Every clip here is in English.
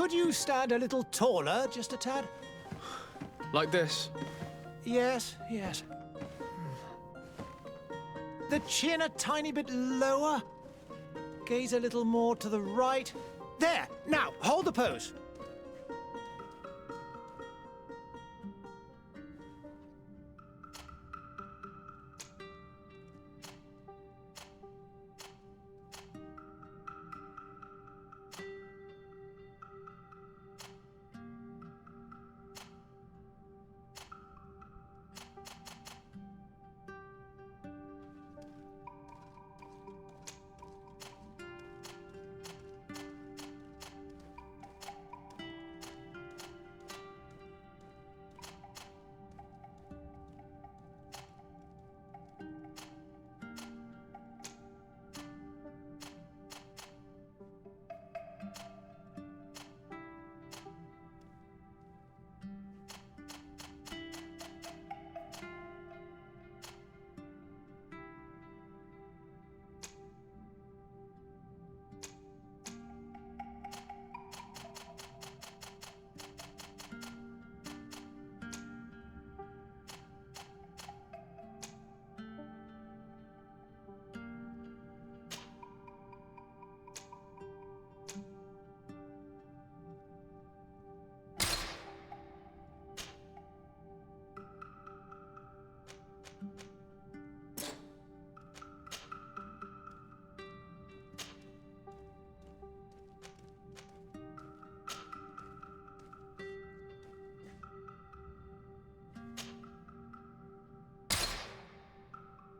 Could you stand a little taller, just a tad? Like this? Yes, yes. The chin a tiny bit lower. Gaze a little more to the right. There! Now, hold the pose.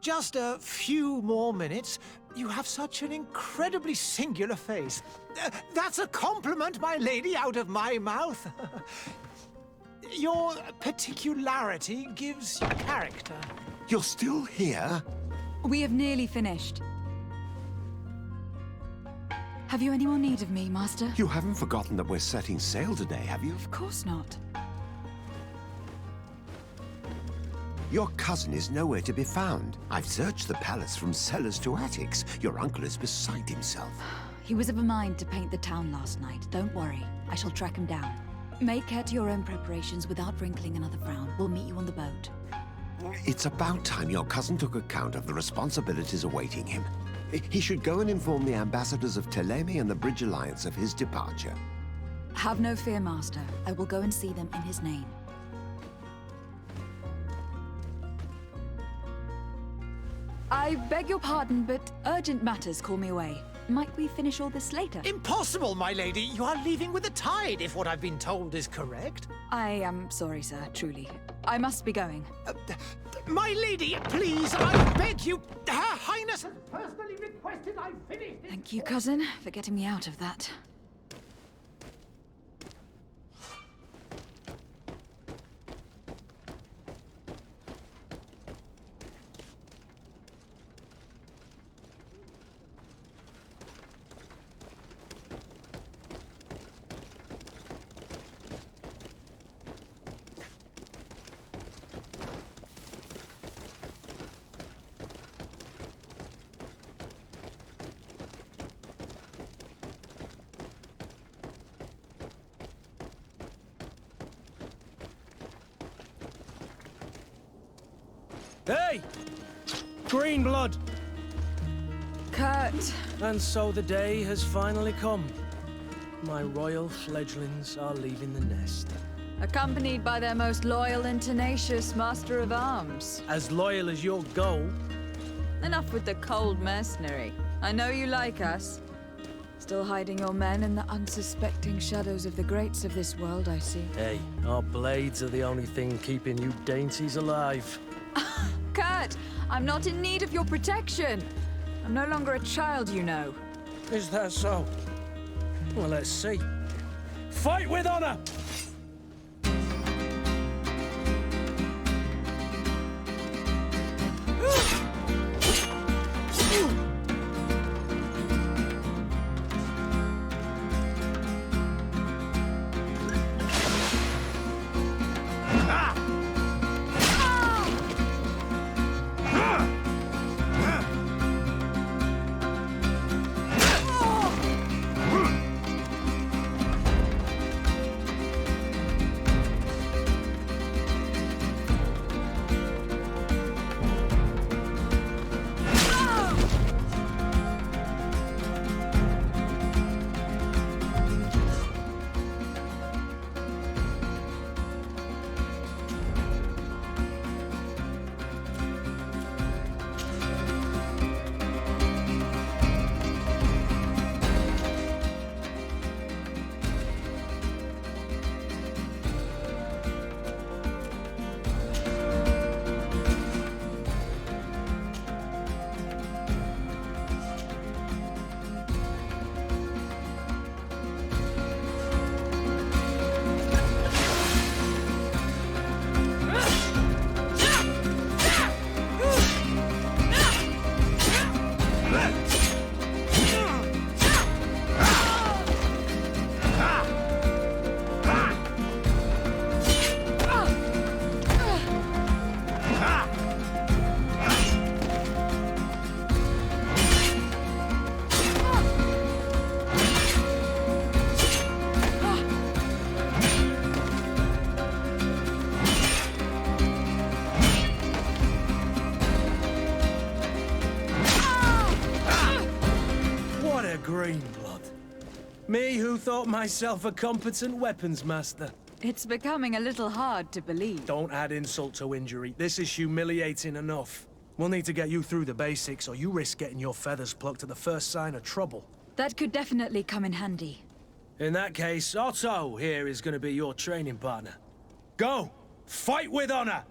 Just a few more minutes. You have such an incredibly singular face. That's a compliment, my lady, out of my mouth. Your particularity gives you character. You're still here? We have nearly finished. Have you any more need of me, Master? You haven't forgotten that we're setting sail today, have you? Of course not. Your cousin is nowhere to be found. I've searched the palace from cellars to attics. Your uncle is beside himself. He was of a mind to paint the town last night. Don't worry. I shall track him down. Make care to your own preparations without wrinkling another frown. We'll meet you on the boat. It's about time your cousin took account of the responsibilities awaiting him. He should go and inform the ambassadors of Ptolemy and the Bridge Alliance of his departure. Have no fear, Master. I will go and see them in his name. I beg your pardon, but urgent matters call me away. Might we finish all this later? Impossible, my lady. You are leaving with the tide, if what I've been told is correct. I am sorry, sir, truly. I must be going. My lady, please, I beg you. Her Highness has personally requested I finish this. Thank you, cousin, for getting me out of that. Hey! Green blood! Kurt! And so the day has finally come. My royal fledglings are leaving the nest. Accompanied by their most loyal and tenacious master of arms. As loyal as your gold. Enough with the cold mercenary. I know you like us. Still hiding your men in the unsuspecting shadows of the greats of this world, I see. Hey, our blades are the only thing keeping you dainties alive. Kurt, I'm not in need of your protection. I'm no longer a child, you know. Is that so? Well, let's see. Fight with honor! Me who thought myself a competent weapons master. It's becoming a little hard to believe. Don't add insult to injury. This is humiliating enough. We'll need to get you through the basics, or you risk getting your feathers plucked at the first sign of trouble. That could definitely come in handy. In that case, Otto here is going to be your training partner. Go! Fight with honor!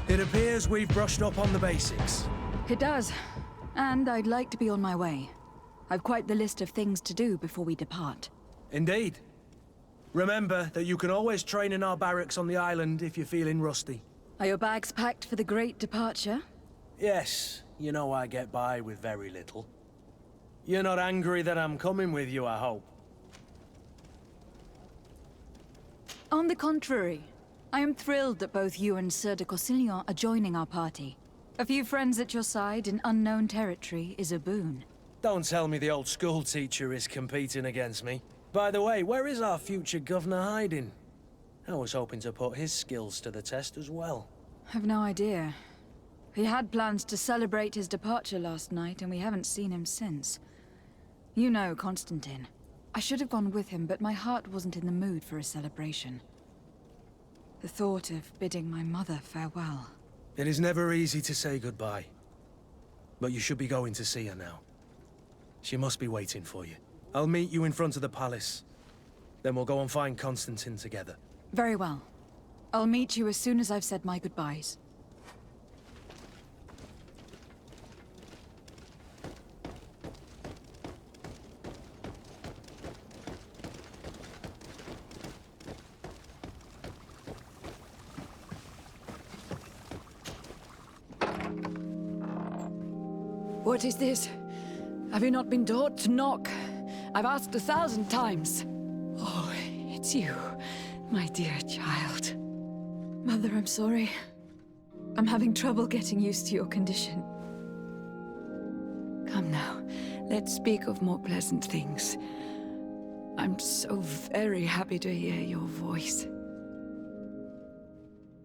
It appears we've brushed up on the basics. It does. And I'd like to be on my way. I've quite the list of things to do before we depart. Indeed. Remember that you can always train in our barracks on the island if you're feeling rusty. Are your bags packed for the great departure? Yes, you know I get by with very little. You're not angry that I'm coming with you, I hope. On the contrary, I am thrilled that both you and Sir de Corsillon are joining our party. A few friends at your side in unknown territory is a boon. Don't tell me the old school teacher is competing against me. By the way, where is our future governor hiding? I was hoping to put his skills to the test as well. I've no idea. He had plans to celebrate his departure last night, and we haven't seen him since. You know Constantine. I should have gone with him, but my heart wasn't in the mood for a celebration. The thought of bidding my mother farewell. It is never easy to say goodbye. But you should be going to see her now. She must be waiting for you. I'll meet you in front of the palace. Then we'll go and find Constantine together. Very well. I'll meet you as soon as I've said my goodbyes. What is this? Have you not been taught to knock? I've asked 1,000 times. Oh, it's you, my dear child. Mother, I'm sorry. I'm having trouble getting used to your condition. Come now, let's speak of more pleasant things. I'm so very happy to hear your voice.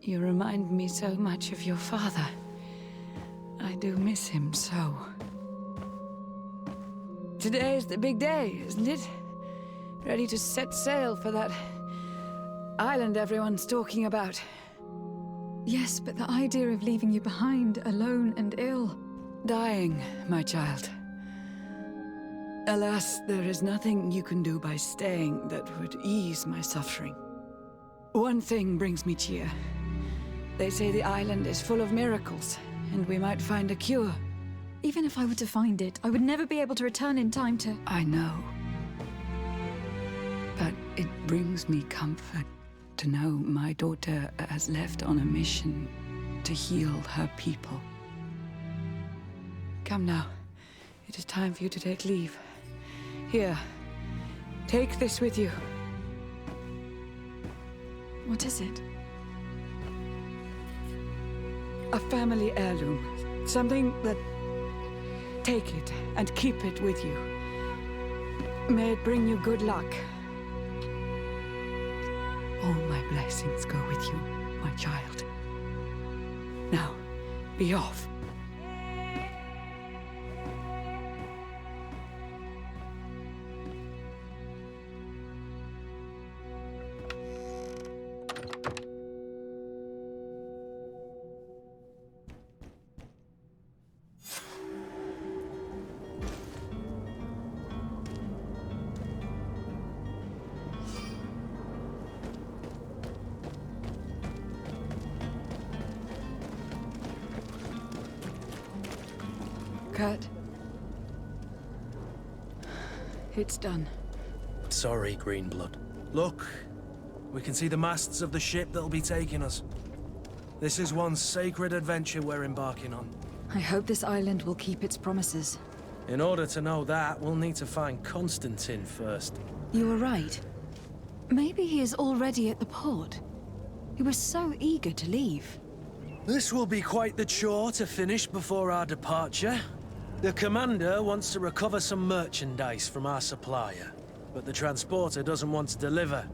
You remind me so much of your father. I do miss him so. Today is the big day, isn't it? Ready to set sail for that island everyone's talking about. Yes, but the idea of leaving you behind, alone and ill. Dying, my child. Alas, there is nothing you can do by staying that would ease my suffering. One thing brings me cheer. They say the island is full of miracles, and we might find a cure. Even if I were to find it, I would never be able to return in time to... I know. But it brings me comfort to know my daughter has left on a mission to heal her people. Come now. It is time for you to take leave. Here, take this with you. What is it? A family heirloom. Something that... Take it and keep it with you. May it bring you good luck. All my blessings go with you, my child. Now, be off. Kurt. It's done. Sorry, Greenblood. Look, we can see the masts of the ship that'll be taking us. This is one sacred adventure we're embarking on. I hope this island will keep its promises. In order to know that, we'll need to find Constantine first. You were right. Maybe he is already at the port. He was so eager to leave. This will be quite the chore to finish before our departure. The commander wants to recover some merchandise from our supplier, but the transporter doesn't want to deliver.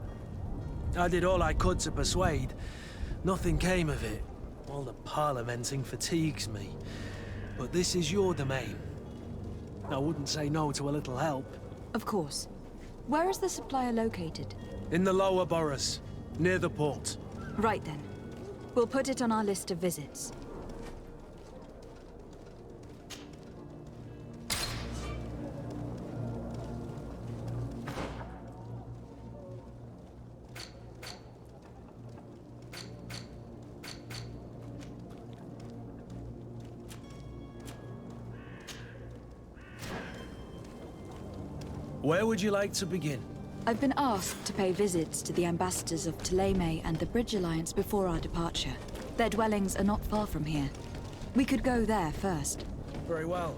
I did all I could to persuade. Nothing came of it. All the parliamenting fatigues me. But this is your domain. I wouldn't say no to a little help. Of course. Where is the supplier located? In the lower boroughs, near the port. Right then. We'll put it on our list of visits. Where would you like to begin? I've been asked to pay visits to the ambassadors of Thélème and the Bridge Alliance before our departure. Their dwellings are not far from here. We could go there first. Very well.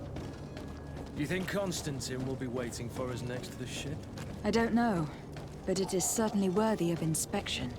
Do you think Constantine will be waiting for us next to the ship? I don't know, but it is certainly worthy of inspection.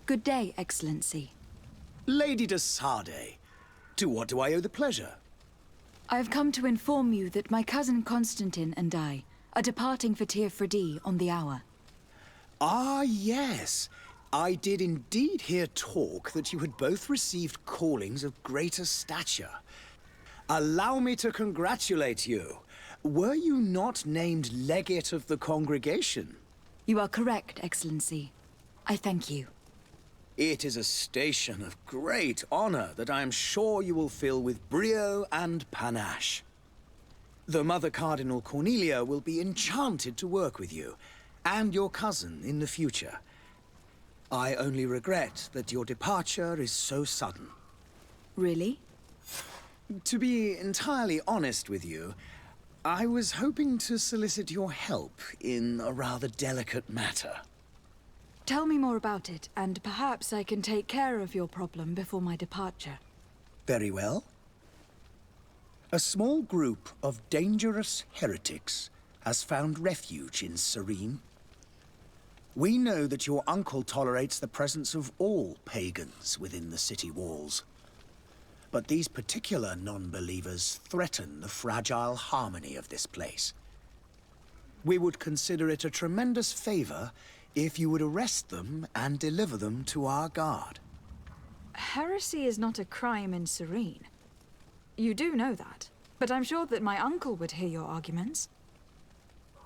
Good day, Excellency. Lady de Sardet, to what do I owe the pleasure? I have come to inform you that my cousin Constantine and I are departing for Tyr Freddy on the hour. Ah, yes. I did indeed hear talk that you had both received callings of greater stature. Allow me to congratulate you. Were you not named legate of the congregation? You are correct, Excellency. I thank you. It is a station of great honor that I am sure you will fill with brio and panache. The Mother Cardinal Cornelia will be enchanted to work with you, and your cousin in the future. I only regret that your departure is so sudden. Really? To be entirely honest with you, I was hoping to solicit your help in a rather delicate matter. Tell me more about it, and perhaps I can take care of your problem before my departure. Very well. A small group of dangerous heretics has found refuge in Serene. We know that your uncle tolerates the presence of all pagans within the city walls. But these particular non-believers threaten the fragile harmony of this place. We would consider it a tremendous favor if you would arrest them and deliver them to our guard. Heresy is not a crime in Serene. You do know that, but I'm sure that my uncle would hear your arguments.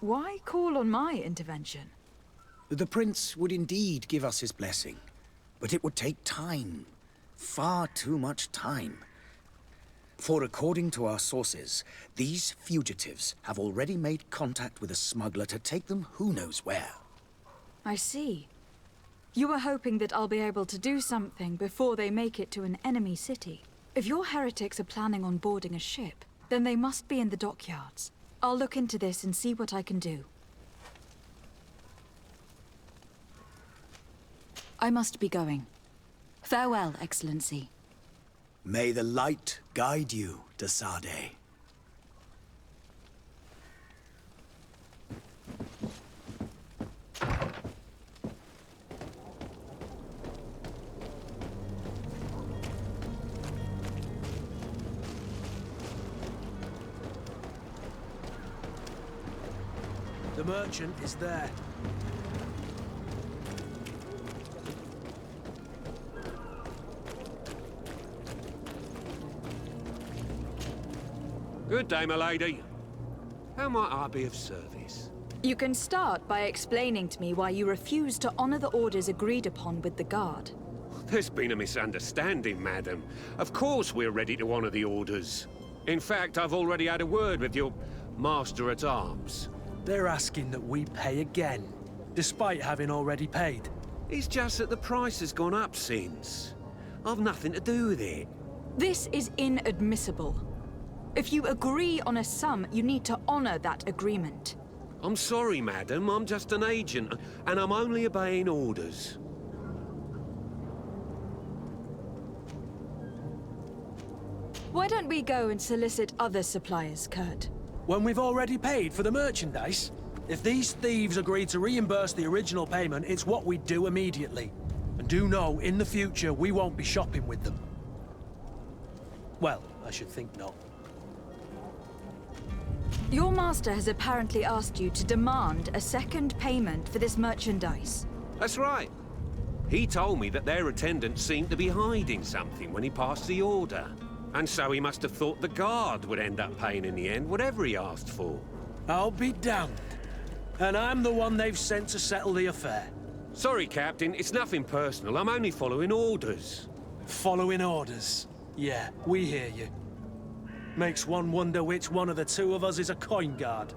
Why call on my intervention? The prince would indeed give us his blessing, but it would take time. Far too much time. For according to our sources, these fugitives have already made contact with a smuggler to take them who knows where. I see. You were hoping that I'll be able to do something before they make it to an enemy city. If your heretics are planning on boarding a ship, then they must be in the dockyards. I'll look into this and see what I can do. I must be going. Farewell, Excellency. May the light guide you, de Sardet. The merchant is there. Good day, my lady. How might I be of service? You can start by explaining to me why you refuse to honor the orders agreed upon with the guard. There's been a misunderstanding, madam. Of course we're ready to honor the orders. In fact, I've already had a word with your master-at-arms. They're asking that we pay again, despite having already paid. It's just that the price has gone up since. I've nothing to do with it. This is inadmissible. If you agree on a sum, you need to honor that agreement. I'm sorry, madam. I'm just an agent, and I'm only obeying orders. Why don't we go and solicit other suppliers, Kurt? When we've already paid for the merchandise? If these thieves agree to reimburse the original payment, it's what we do immediately. And do know, in the future, we won't be shopping with them. Well, I should think not. Your master has apparently asked you to demand a second payment for this merchandise. That's right. He told me that their attendant seemed to be hiding something when he passed the order. And so he must have thought the guard would end up paying in the end, whatever he asked for. I'll be damned. And I'm the one they've sent to settle the affair. Sorry, Captain, it's nothing personal. I'm only following orders. Following orders. Yeah, we hear you. Makes one wonder which one of the two of us is a coin guard.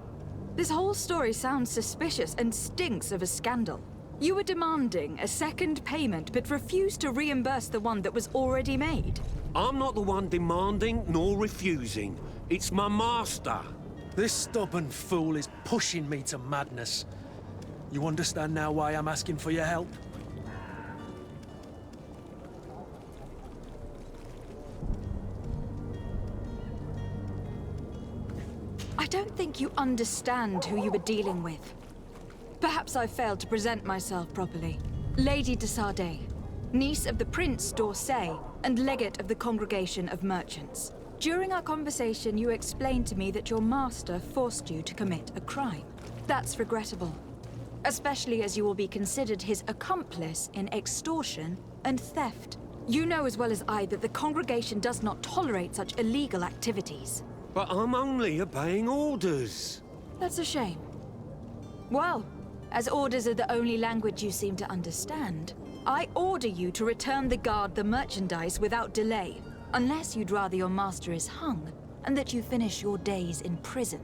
This whole story sounds suspicious and stinks of a scandal. You were demanding a second payment, but refused to reimburse the one that was already made. I'm not the one demanding nor refusing. It's my master. This stubborn fool is pushing me to madness. You understand now why I'm asking for your help? I don't think you understand who you were dealing with. Perhaps I failed to present myself properly. Lady de Sardet, niece of the Prince d'Orsay, and legate of the Congregation of Merchants. During our conversation, you explained to me that your master forced you to commit a crime. That's regrettable, especially as you will be considered his accomplice in extortion and theft. You know as well as I that the congregation does not tolerate such illegal activities. But I'm only obeying orders. That's a shame. Well, as orders are the only language you seem to understand, I order you to return the guard the merchandise without delay, unless you'd rather your master is hung, and that you finish your days in prison.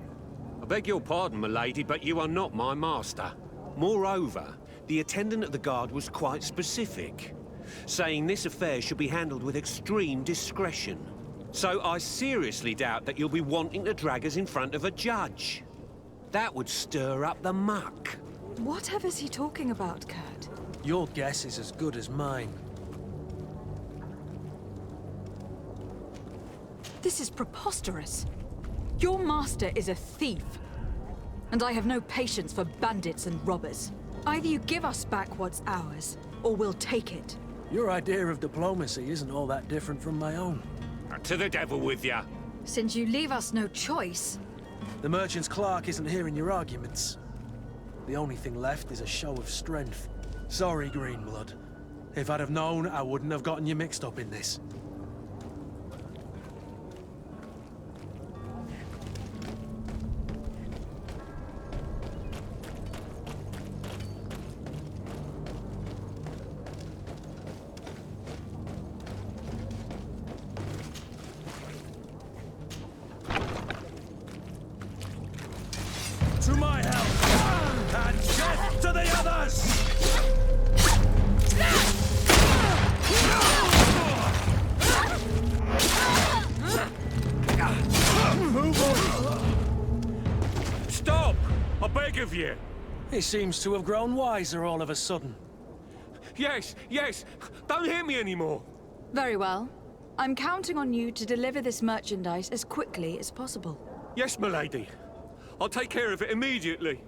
I beg your pardon, milady, but you are not my master. Moreover, the attendant at the guard was quite specific, saying this affair should be handled with extreme discretion. So I seriously doubt that you'll be wanting to drag us in front of a judge. That would stir up the muck. Whatever is he talking about, Kurt? Your guess is as good as mine. This is preposterous. Your master is a thief. And I have no patience for bandits and robbers. Either you give us back what's ours, or we'll take it. Your idea of diplomacy isn't all that different from my own. To the devil with ya. Since you leave us no choice... The merchant's clerk isn't hearing your arguments. The only thing left is a show of strength. Sorry, Greenblood. If I'd have known, I wouldn't have gotten you mixed up in this. To my help! And death to the others! Move on! Stop! I beg of you! He seems to have grown wiser all of a sudden. Yes, yes! Don't hit me anymore! Very well. I'm counting on you to deliver this merchandise as quickly as possible. Yes, milady. I'll take care of it immediately.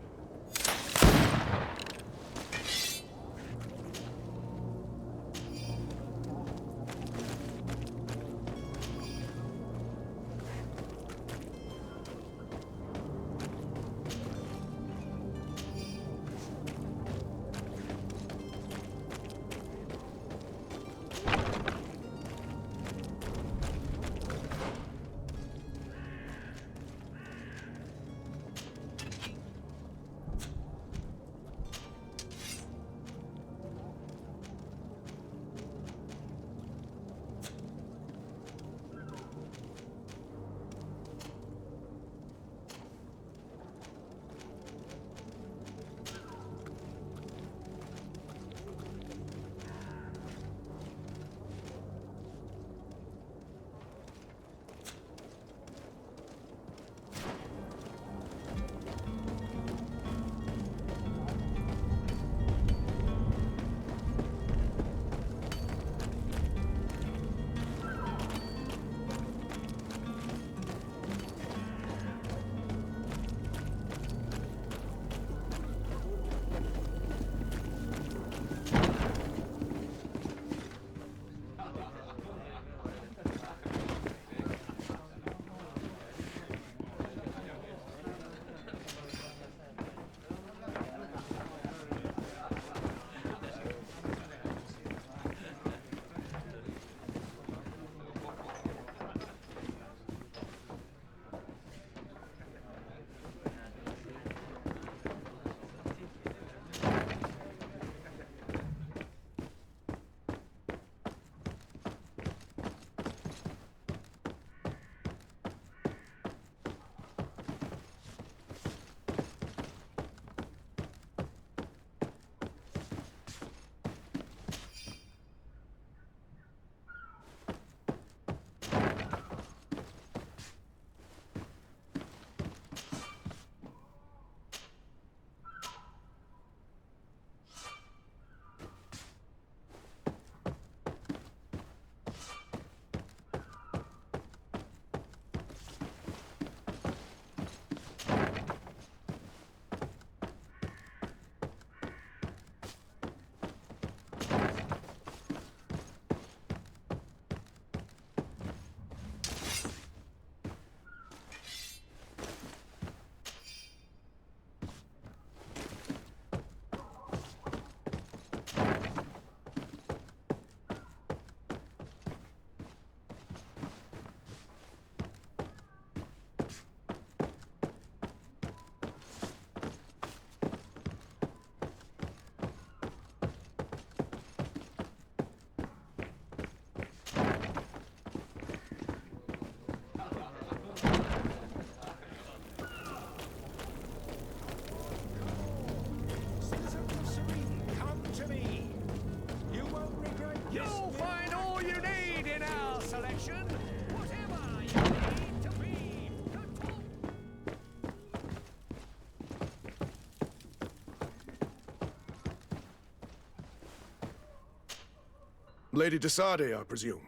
Lady de Sardet, I presume.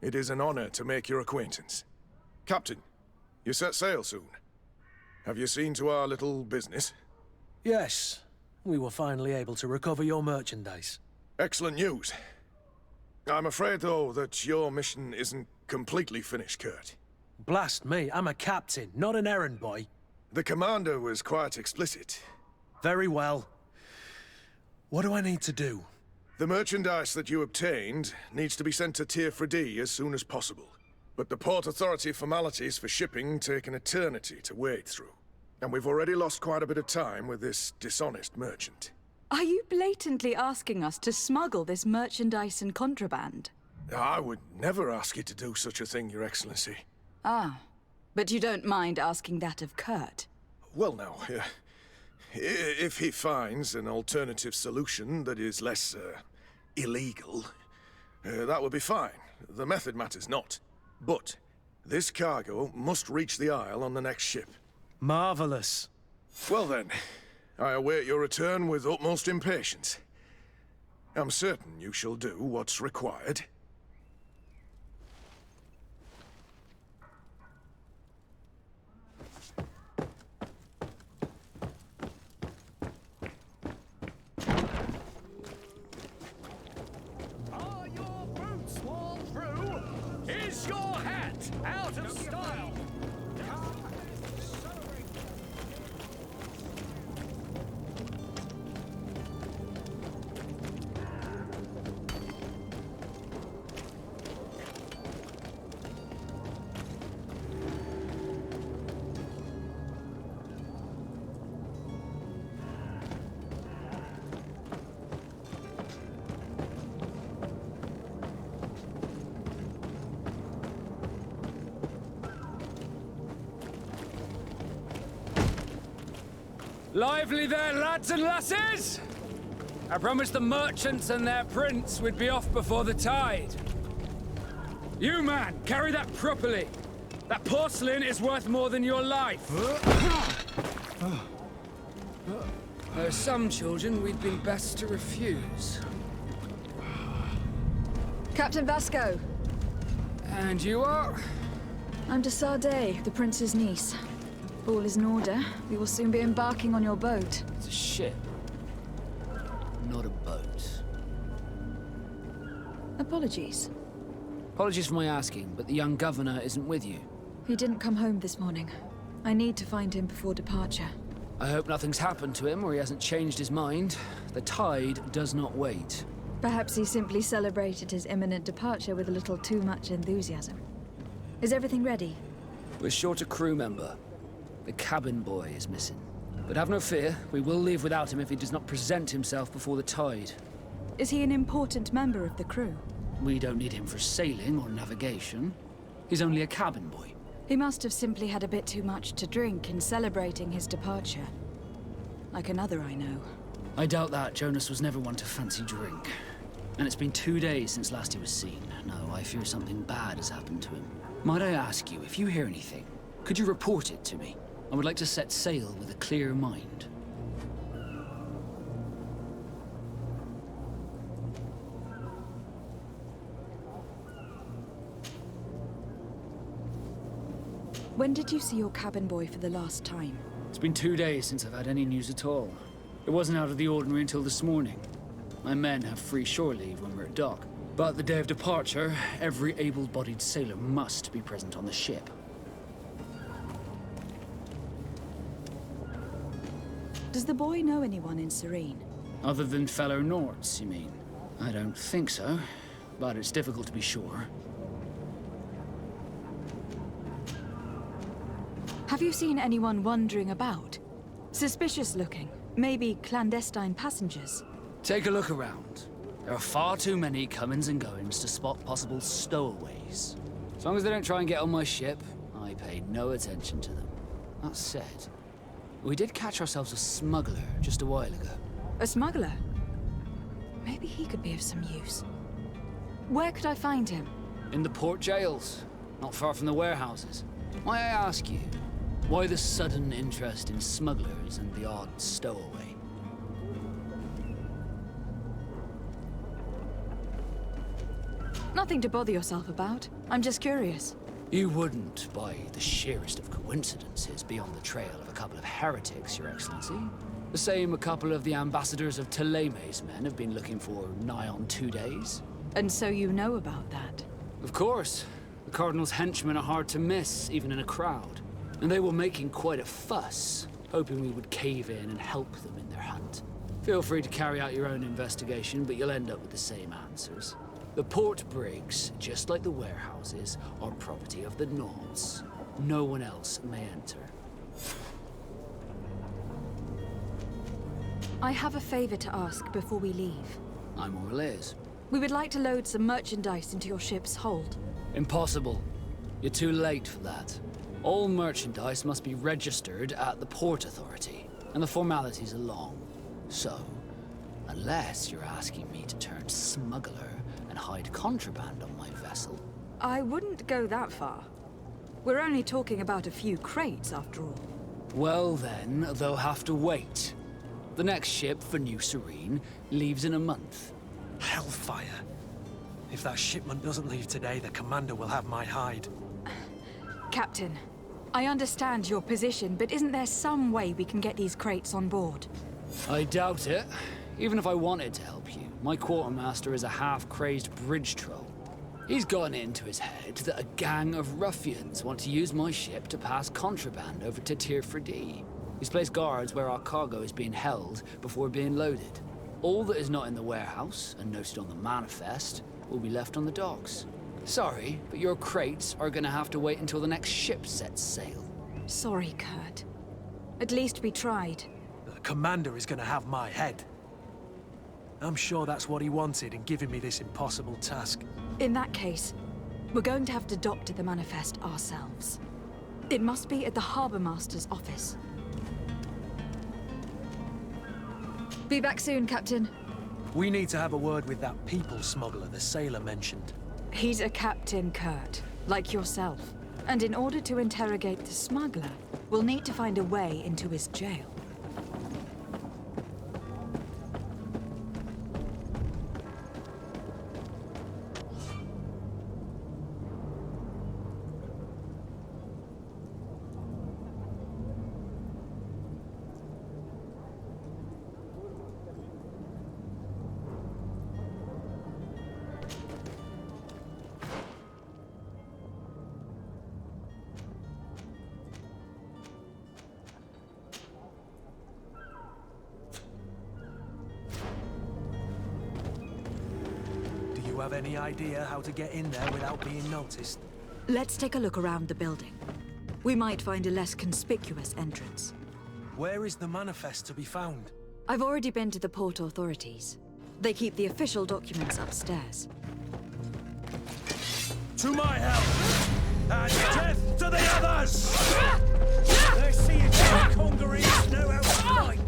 It is an honor to make your acquaintance. Captain, you set sail soon. Have you seen to our little business? Yes. We were finally able to recover your merchandise. Excellent news. I'm afraid, though, that your mission isn't completely finished, Kurt. Blast me, I'm a captain, not an errand boy. The commander was quite explicit. Very well. What do I need to do? The merchandise that you obtained needs to be sent to Tier 4D as soon as possible. But the Port Authority formalities for shipping take an eternity to wade through. And we've already lost quite a bit of time with this dishonest merchant. Are you blatantly asking us to smuggle this merchandise and contraband? I would never ask you to do such a thing, Your Excellency. Ah, but you don't mind asking that of Kurt? Well, now, if he finds an alternative solution that is less, illegal, that would be fine. The method matters not. But this cargo must reach the Isle on the next ship. Marvelous. Well then, I await your return with utmost impatience. I'm certain you shall do what's required. Are your boots worn through? Is your hat out of style? Lively there, lads and lasses! I promised the merchants and their prince we'd be off before the tide. You, man, carry that properly. That porcelain is worth more than your life. There are some children we'd be best to refuse. Captain Vasco. And you are? I'm de Sardet, the prince's niece. All is in order. We will soon be embarking on your boat. It's a ship, not a boat. Apologies. Apologies for my asking, but the young governor isn't with you. He didn't come home this morning. I need to find him before departure. I hope nothing's happened to him or he hasn't changed his mind. The tide does not wait. Perhaps he simply celebrated his imminent departure with a little too much enthusiasm. Is everything ready? We're short a crew member. The cabin boy is missing. But have no fear, we will leave without him if he does not present himself before the tide. Is he an important member of the crew? We don't need him for sailing or navigation. He's only a cabin boy. He must have simply had a bit too much to drink in celebrating his departure. Like another I know. I doubt that. Jonas was never one to fancy drink. And it's been 2 days since last he was seen. No, I fear something bad has happened to him. Might I ask you, if you hear anything, could you report it to me? I would like to set sail with a clear mind. When did you see your cabin boy for the last time? It's been 2 days since I've had any news at all. It wasn't out of the ordinary until this morning. My men have free shore leave when we're at dock. But the day of departure, every able-bodied sailor must be present on the ship. Does the boy know anyone in Serene? Other than fellow Nords, you mean? I don't think so, but it's difficult to be sure. Have you seen anyone wandering about? Suspicious looking. Maybe clandestine passengers. Take a look around. There are far too many comings and goings to spot possible stowaways. As long as they don't try and get on my ship, I pay no attention to them. That said, we did catch ourselves a smuggler just a while ago. A smuggler? Maybe he could be of some use. Where could I find him? In the port jails, not far from the warehouses. May I ask you, why the sudden interest in smugglers and the odd stowaway? Nothing to bother yourself about. I'm just curious. You wouldn't, by the sheerest of coincidences, be on the trail of a couple of heretics, Your Excellency. The same a couple of the ambassadors of Teleme's men have been looking for nigh on 2 days. And so you know about that? Of course. The Cardinal's henchmen are hard to miss, even in a crowd. And they were making quite a fuss, hoping we would cave in and help them in their hunt. Feel free to carry out your own investigation, but you'll end up with the same answers. The port brigs, just like the warehouses, are property of the Nords. No one else may enter. I have a favor to ask before we leave. I'm all ears. We would like to load some merchandise into your ship's hold. Impossible. You're too late for that. All merchandise must be registered at the Port Authority, and the formalities are long. So, unless you're asking me to turn smuggler and hide contraband on my vessel... I wouldn't go that far. We're only talking about a few crates, after all. Well then, they'll have to wait. The next ship for New Serene leaves in a month. Hellfire. If that shipment doesn't leave today, the commander will have my hide. Captain, I understand your position, but isn't there some way we can get these crates on board? I doubt it. Even if I wanted to help you, my quartermaster is a half-crazed bridge troll. He's gotten it into his head that a gang of ruffians want to use my ship to pass contraband over to Tier 4D. He's placed guards where our cargo is being held before being loaded. All that is not in the warehouse, and noted on the manifest, will be left on the docks. Sorry, but your crates are gonna have to wait until the next ship sets sail. Sorry, Kurt. At least we tried. The commander is gonna have my head. I'm sure that's what he wanted in giving me this impossible task. In that case, we're going to have to doctor the manifest ourselves. It must be at the Harbor Master's office. Be back soon, Captain. We need to have a word with that people smuggler the sailor mentioned. He's a captain, Kurt, like yourself. And in order to interrogate the smuggler, we'll need to find a way into his jail. Do you have any idea how to get in there without being noticed? Let's take a look around the building. We might find a less conspicuous entrance. Where is the manifest to be found? I've already been to the port authorities. They keep the official documents upstairs. To my help! And death to the others! They see you Congarese know how to fight!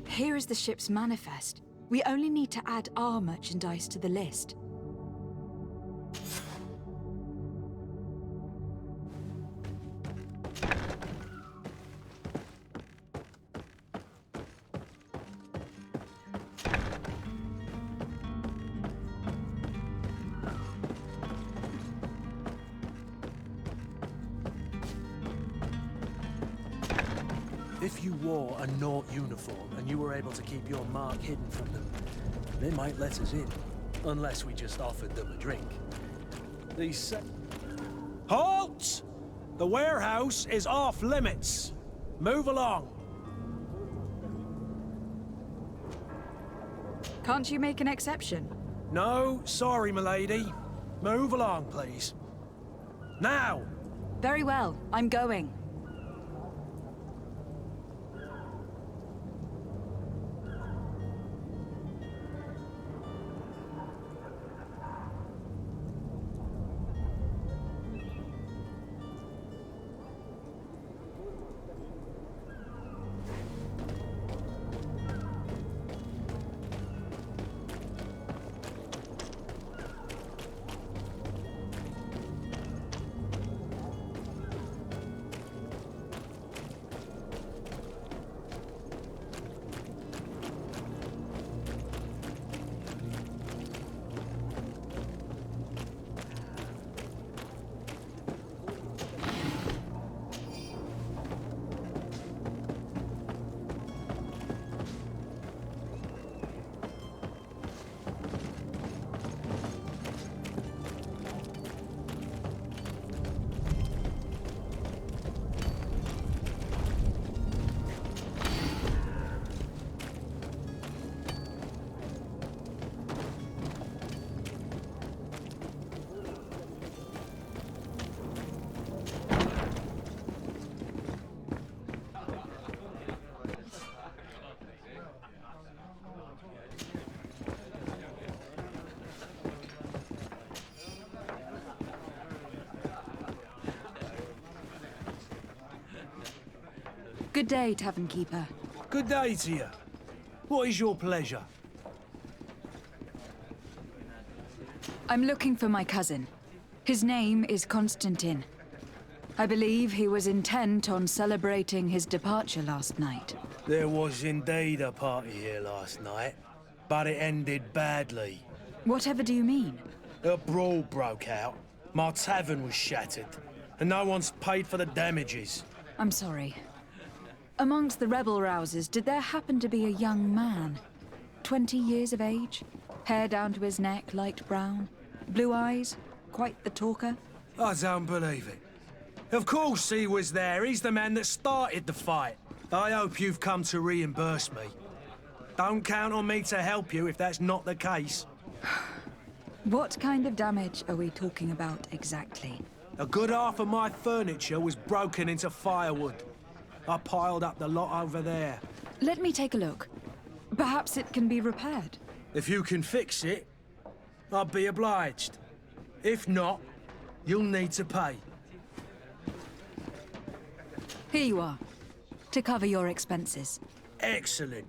Here is the ship's manifest. We only need to add our merchandise to the list. If you wore a Naught uniform and you were able to keep your mark hidden from them, they might let us in. Unless we just offered them a drink. These Halt! The warehouse is off limits. Move along. Can't you make an exception? No, sorry, milady. Move along, please. Now! Very well, I'm going. Good day, Tavern Keeper. Good day to you. What is your pleasure? I'm looking for my cousin. His name is Constantine. I believe he was intent on celebrating his departure last night. There was indeed a party here last night, but it ended badly. Whatever do you mean? A brawl broke out. My tavern was shattered, and no one's paid for the damages. I'm sorry. Amongst the rebel rousers, did there happen to be a young man? 20 years of age? Hair down to his neck, light brown? Blue eyes? Quite the talker? I don't believe it. Of course he was there. He's the man that started the fight. I hope you've come to reimburse me. Don't count on me to help you if that's not the case. What kind of damage are we talking about exactly? A good half of my furniture was broken into firewood. I piled up the lot over there. Let me take a look. Perhaps it can be repaired. If you can fix it, I'll be obliged. If not, you'll need to pay. Here you are, to cover your expenses. Excellent.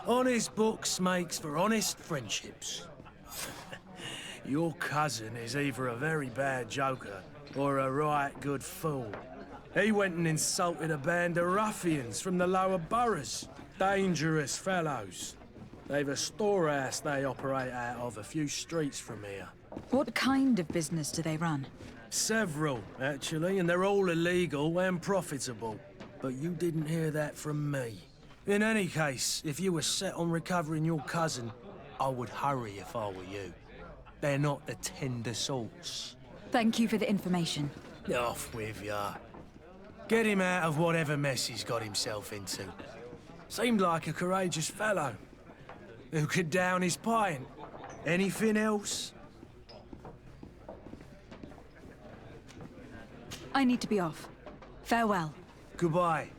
Honest books makes for honest friendships. Your cousin is either a very bad joker or a right good fool. He went and insulted a band of ruffians from the lower boroughs. Dangerous fellows. They've a storehouse they operate out of a few streets from here. What kind of business do they run? Several, actually, and they're all illegal and profitable. But you didn't hear that from me. In any case, if you were set on recovering your cousin, I would hurry if I were you. They're not the tender sorts. Thank you for the information. Off with ya. Get him out of whatever mess he's got himself into. Seemed like a courageous fellow. Who could down his pint? Anything else? I need to be off. Farewell. Goodbye.